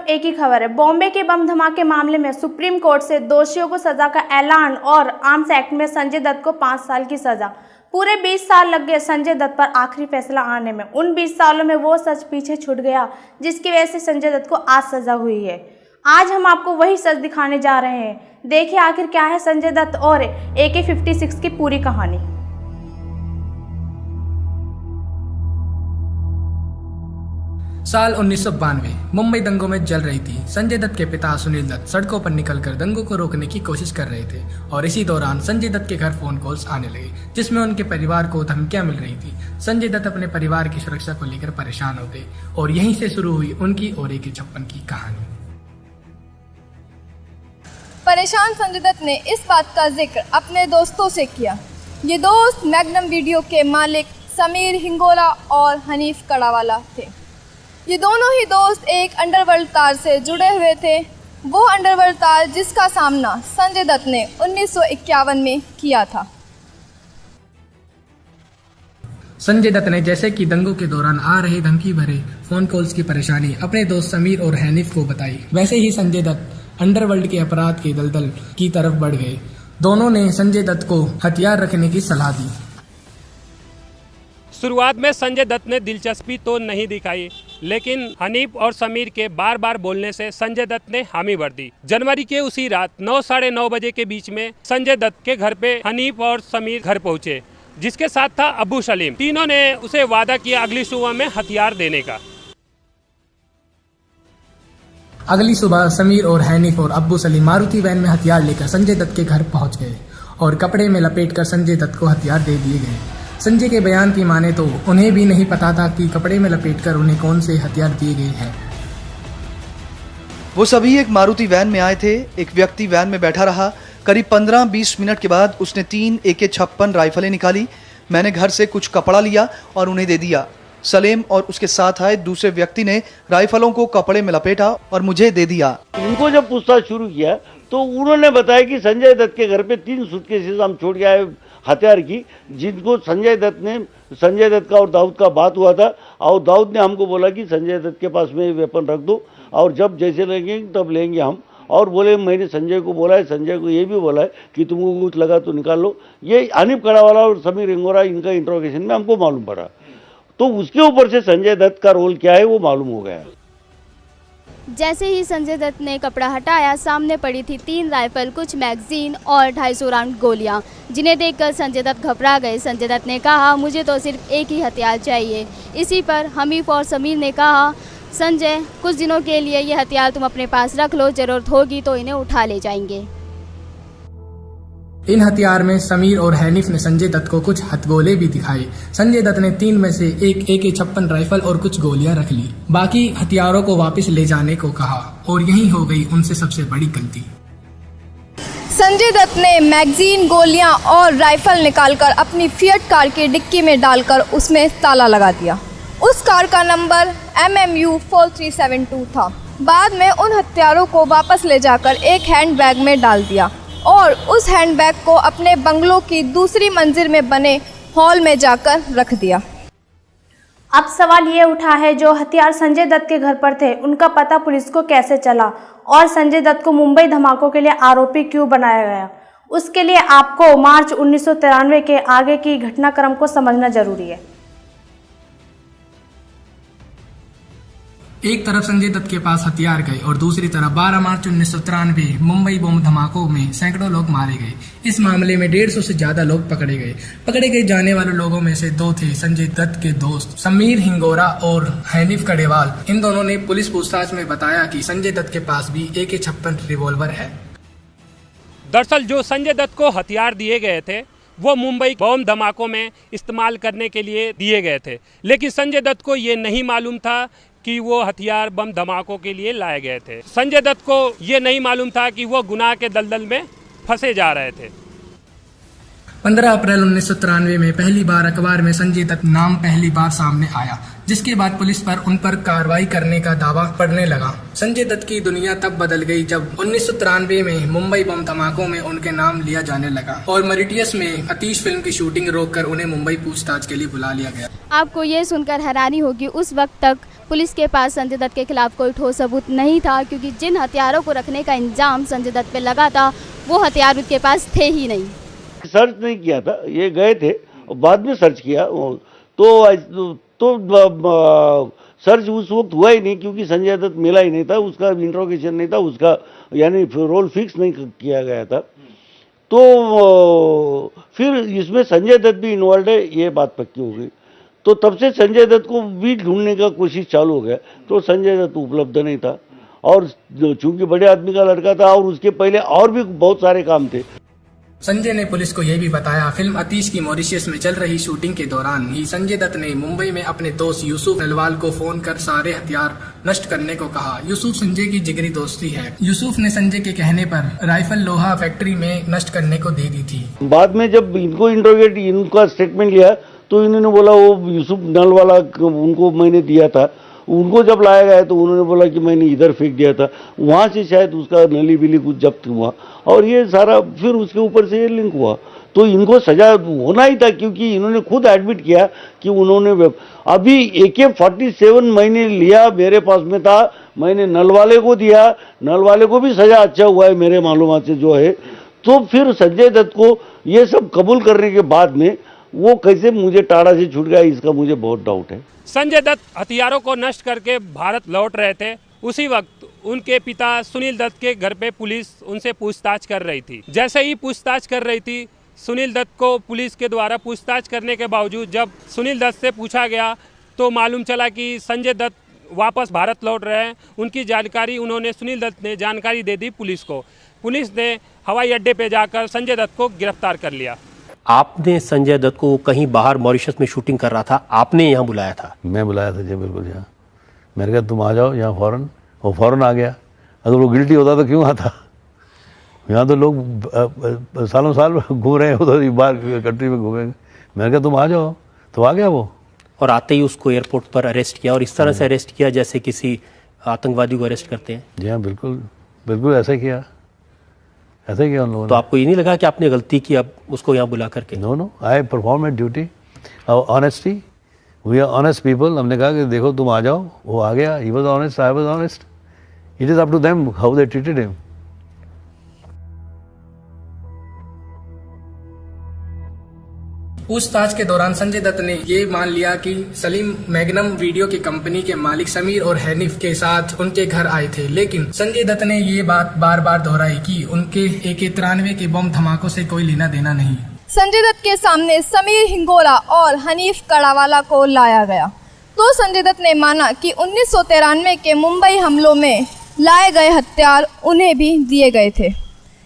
तरफ एक ही खबर है। बॉम्बे के बम धमाके मामले में सुप्रीम कोर्ट से दोषियों को सजा का ऐलान और आर्म्स एक्ट में संजय दत्त को 5 साल की सजा। पूरे 20 साल लग गए संजय दत्त पर आखिरी फैसला आने में। उन 20 सालों में वो सच पीछे छूट गया जिसकी वजह से संजय दत्त को आज सजा हुई है। आज हम आपको वही सच दिखाने जा रहे हैं। देखिए आखिर क्या है संजय दत्त और AK-56 की पूरी कहानी। साल 1992 मुंबई दंगों में जल रही थी। संजय दत्त के पिता सुनील दत्त सड़कों पर निकलकर दंगों को रोकने की कोशिश कर रहे थे और इसी दौरान संजय दत्त के घर फोन कॉल्स आने लगे जिसमें उनके परिवार को धमकियां मिल रही थी। संजय दत्त अपने परिवार की सुरक्षा को लेकर परेशान हो गए और यहीं से शुरू हुई उनकी और AK-56 की कहानी। परेशान संजय दत्त ने इस बात का जिक्र अपने दोस्तों से किया। ये दोस्त मैग्नम वीडियो के मालिक समीर हिंगोरा और हनीफ कड़ावाला थे। ये दोनों ही दोस्त एक अंडरवर्ल्ड तार से जुड़े हुए थे, वो अंडरवर्ल्ड तार जिसका सामना संजय दत्त ने 1951 में किया था। संजय दत्त ने जैसे कि दंगों के दौरान आ रहे धमकी भरे फोन कॉल्स की परेशानी अपने दोस्त समीर और हनीफ को बताई, वैसे ही संजय दत्त अंडरवर्ल्ड के अपराध के दलदल की तरफ बढ़ गए। दोनों ने संजय दत्त को हथियार रखने की सलाह दी। शुरुआत में संजय दत्त ने दिलचस्पी तो नहीं दिखाई, लेकिन हनीफ और समीर के बार बार बोलने से संजय दत्त ने हामी भर दी। जनवरी के उसी रात 9 साढ़े 9 बजे के बीच में संजय दत्त के घर पे हनीफ और समीर घर पहुंचे, जिसके साथ था अब्बू सलीम। तीनों ने उसे वादा किया अगली सुबह में हथियार देने का। अगली सुबह समीर और हनीफ और अब्बू सलीम मारुति वैन में हथियार लेकर संजय दत्त के घर पहुंच गए और कपड़े में लपेटकर संजय दत्त को हथियार दे दिए गए। संजय के बयान की माने तो उन्हें भी नहीं पता था कि कपड़े में लपेटकर उन्हें कौन से हथियार दिए गए हैं। वो सभी एक मारुति वैन में आए थे। एक व्यक्ति वैन में बैठा रहा। करीब 15-20 मिनट के बाद उसने 3 AK-56 राइफलें निकाली। मैंने घर से कुछ कपड़ा लिया और उन्हें दे दिया। सलेम और उसके साथ आए दूसरे व्यक्ति ने राइफलों को कपड़े में लपेटा और मुझे दे दिया। इनको जब पूछताछ शुरू किया तो उन्होंने बताया कि संजय दत्त के घर पे 3 सूटकेसेस हम छोड़ के आए हथियार की, जिनको संजय दत्त का और दाऊद का बात हुआ था और दाऊद ने हमको बोला कि संजय दत्त के पास में वेपन रख दो और जब जैसे लेंगे तब लेंगे हम। और बोले मैंने संजय को बोला है, संजय को ये भी बोला है कि तुमको कुछ लगा तो निकाल लो। ये हनीफ कड़ावाला और समीर हिंगोरा इनका इंट्रोगेशन में हमको मालूम पड़ा, तो उसके ऊपर से संजय दत्त का रोल क्या है वो मालूम हो गया। जैसे ही संजय दत्त ने कपड़ा हटाया, सामने पड़ी थी 3 राइफल, कुछ मैगजीन और 250 राउंड गोलियां, जिन्हें देखकर संजय दत्त घबरा गए। संजय दत्त ने कहा मुझे तो सिर्फ एक ही हथियार चाहिए। इसी पर हनीफ और समीर ने कहा संजय कुछ दिनों के लिए ये हथियार तुम अपने पास रख लो, जरूरत होगी तो इन्हें उठा ले जाएंगे। इन हथियार में समीर और हनीफ ने संजय दत्त को कुछ हथगोले भी दिखाए। संजय दत्त ने 3 में से एक AK-56 राइफल और कुछ गोलियां रख ली। बाकी हथियारों को वापस ले जाने को कहा और यही हो गई उनसे सबसे बड़ी गलती। संजय दत्त ने मैगजीन, गोलियां और राइफल निकालकर अपनी फिएट कार की डिक्की में डालकर उसमें ताला लगा दिया। उस कार का नंबर MMU 4372 था। बाद में उन हथियारों को वापस ले जाकर एक हैंडबैग में डाल दिया और उस हैंडबैग को अपने बंगलों की दूसरी मंजिल में बने हॉल में जाकर रख दिया। अब सवाल ये उठा है जो हथियार संजय दत्त के घर पर थे उनका पता पुलिस को कैसे चला और संजय दत्त को मुंबई धमाकों के लिए आरोपी क्यों बनाया गया। उसके लिए आपको मार्च 1993 के आगे की घटनाक्रम को समझना जरूरी है। एक तरफ संजय दत्त के पास हथियार गए और दूसरी तरफ 12 मार्च 1993 मुंबई बम धमाकों में सैकड़ों लोग मारे गए। इस मामले में 150 से ज्यादा लोग पकड़े गए। पकड़े गए जाने वाले लोगों में से 2 थे संजय दत्त के दोस्त समीर हिंगोरा और हनीफ कड़ावाला। इन दोनों ने पुलिस पूछताछ में बताया कि संजय दत्त के पास भी AK-56 रिवॉल्वर है। दरअसल जो संजय दत्त को हथियार दिए गए थे वो मुंबई बम धमाकों में इस्तेमाल करने के लिए दिए गए थे, लेकिन संजय दत्त को ये नहीं मालूम था कि वो हथियार बम धमाकों के लिए लाए गए थे। संजय दत्त को ये नहीं मालूम था कि वो गुनाह के दलदल में फंसे जा रहे थे। 15 अप्रैल 1993 में पहली बार अखबार में संजय दत्त नाम पहली बार सामने आया, जिसके बाद पुलिस पर उन पर कार्रवाई करने का दावा पड़ने लगा। संजय दत्त की दुनिया तब बदल गई जब 1993 में मुंबई बम धमाकों में उनके नाम लिया जाने लगा और मॉरिशस में आतिश फिल्म की शूटिंग रोककर उन्हें मुंबई पूछताछ के लिए बुला लिया गया। आपको ये सुनकर हैरानी होगी, उस वक्त तक पुलिस के पास संजय दत्त के खिलाफ कोई ठोस सबूत नहीं था, क्योंकि जिन हथियारों को रखने का इंजाम संजय दत्त पे लगा था वो हथियार उनके पास थे ही नहीं। सर्च नहीं किया था, ये गए थे और बाद में सर्च किया तो सर्च उस वक्त हुआ ही नहीं, क्योंकि संजय दत्त मिला ही नहीं था, उसका इंट्रोगेशन नहीं था, उसका यानी रोल फिक्स नहीं किया गया था। तो फिर इसमें संजय दत्त भी इन्वॉल्व है, ये बात पक्की हो गई। तो तब से संजय दत्त को भी ढूंढने का कोशिश चालू हो गया, तो संजय दत्त उपलब्ध नहीं था, और चूंकि बड़े आदमी का लड़का था और उसके पहले और भी बहुत सारे काम थे। संजय ने पुलिस को यह भी बताया, फिल्म अतीश की मॉरिशस में चल रही शूटिंग के दौरान ही संजय दत्त ने मुंबई में अपने दोस्त यूसुफ नलवाल को फोन कर सारे हथियार नष्ट करने को कहा। यूसुफ संजय की जिगरी दोस्ती है। यूसुफ ने संजय के कहने पर राइफल लोहा फैक्ट्री में नष्ट करने को दे दी थी। बाद में जब इनको इंट्रोगेट, इनका स्टेटमेंट लिया तो इन्होंने बोला वो यूसुफ नलवाला उनको मैंने दिया था। उनको जब लाया गया तो उन्होंने बोला कि मैंने इधर फेंक दिया था, वहाँ से शायद उसका नली बिली कुछ जब्त हुआ, और ये सारा फिर उसके ऊपर से ये लिंक हुआ। तो इनको सजा होना ही था, क्योंकि इन्होंने खुद एडमिट किया कि उन्होंने अभी AK-47 मैंने लिया, मेरे पास में था, मैंने नलवाले को दिया, नलवाले को भी सजा अच्छा हुआ है मेरे मालूमात से जो है। तो फिर संजय दत्त को ये सब कबूल करने के बाद में वो कैसे मुझे टाड़ा से छूट गया, इसका मुझे बहुत डाउट है। संजय दत्त हथियारों को नष्ट करके भारत लौट रहे थे। उसी वक्त उनके पिता सुनील दत्त के घर पे पुलिस उनसे पूछताछ कर रही थी। जैसे ही पूछताछ कर रही थी, सुनील दत्त को पुलिस के द्वारा पूछताछ करने के बावजूद जब सुनील दत्त से पूछा गया तो मालूम चला कि संजय दत्त वापस भारत लौट रहे हैं। उनकी जानकारी सुनील दत्त ने जानकारी दे दी पुलिस को। पुलिस ने हवाई अड्डे पे जाकर संजय दत्त को गिरफ्तार कर लिया। आपने संजय दत्त को कहीं बाहर मॉरिशस में शूटिंग कर रहा था, आपने यहाँ बुलाया था? मैं बुलाया था जी, बिल्कुल यहाँ। मैंने कहा तुम आ जाओ यहाँ फौरन, वो फौरन आ गया। अगर वो गिल्टी होता तो क्यों आता? यहाँ तो लोग सालों साल घूम रहे हैं, उधर बाहर कंट्री में घूमेंगे। मैंने कहा तुम आ जाओ, तो आ गया वो। और आते ही उसको एयरपोर्ट पर अरेस्ट किया, और इस तरह से अरेस्ट किया जैसे किसी आतंकवादी को अरेस्ट करते हैं? जी हाँ, बिल्कुल बिल्कुल ऐसा किया, ऐसा किया उन लोगों ने। तो आपको ये नहीं लगा कि आपने गलती की अब उसको यहाँ बुला करके? No, I perform my duty, honesty, we are honest people. हमने कहा कि देखो तुम आ जाओ, वो आ गया। He was honest, I was honest. It is up to them how they treated him. पूछताछ के दौरान संजय दत्त ने ये मान लिया कि सलीम मैग्नम वीडियो की कंपनी के मालिक समीर और हैनिफ के साथ उनके घर आए थे, लेकिन संजय दत्त ने ये बात बार बार दोहराई कि उनके AK-93 के बम धमाकों से कोई लेना देना नहीं। संजय दत्त के सामने समीर हिंगोला और हनीफ कड़ावाला को लाया गया तो संजय दत्त ने माना कि 1993 के मुंबई हमलों में लाए गए हथियार उन्हें भी दिए गए थे।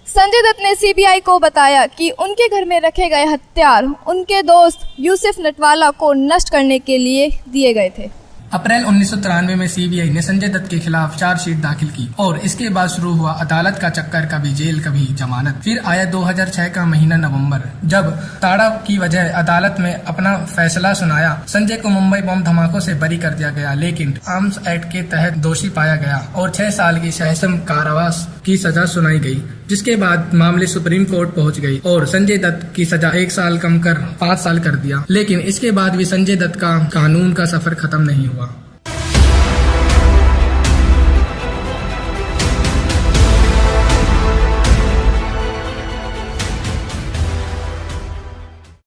संजय दत्त ने CBI को बताया कि उनके घर में रखे गए हथियार उनके दोस्त यूसुफ नटवाला को नष्ट करने के लिए दिए गए थे। अप्रैल 1993 में CBI ने संजय दत्त के खिलाफ चार्जशीट दाखिल की और इसके बाद शुरू हुआ अदालत का चक्कर, कभी जेल कभी जमानत। फिर आया 2006 का महीना नवंबर, जब ताड़ा की वजह अदालत में अपना फैसला सुनाया। संजय को मुंबई बम धमाकों से बरी कर दिया गया, लेकिन आर्म्स एक्ट के तहत दोषी पाया गया और 6 साल की सश्रम कारावास की सजा सुनाई गई, जिसके बाद मामले सुप्रीम कोर्ट पहुंच गई और संजय दत्त की सजा 1 साल कम कर 5 साल कर दिया। लेकिन इसके बाद भी संजय दत्त का कानून का सफर खत्म नहीं हुआ।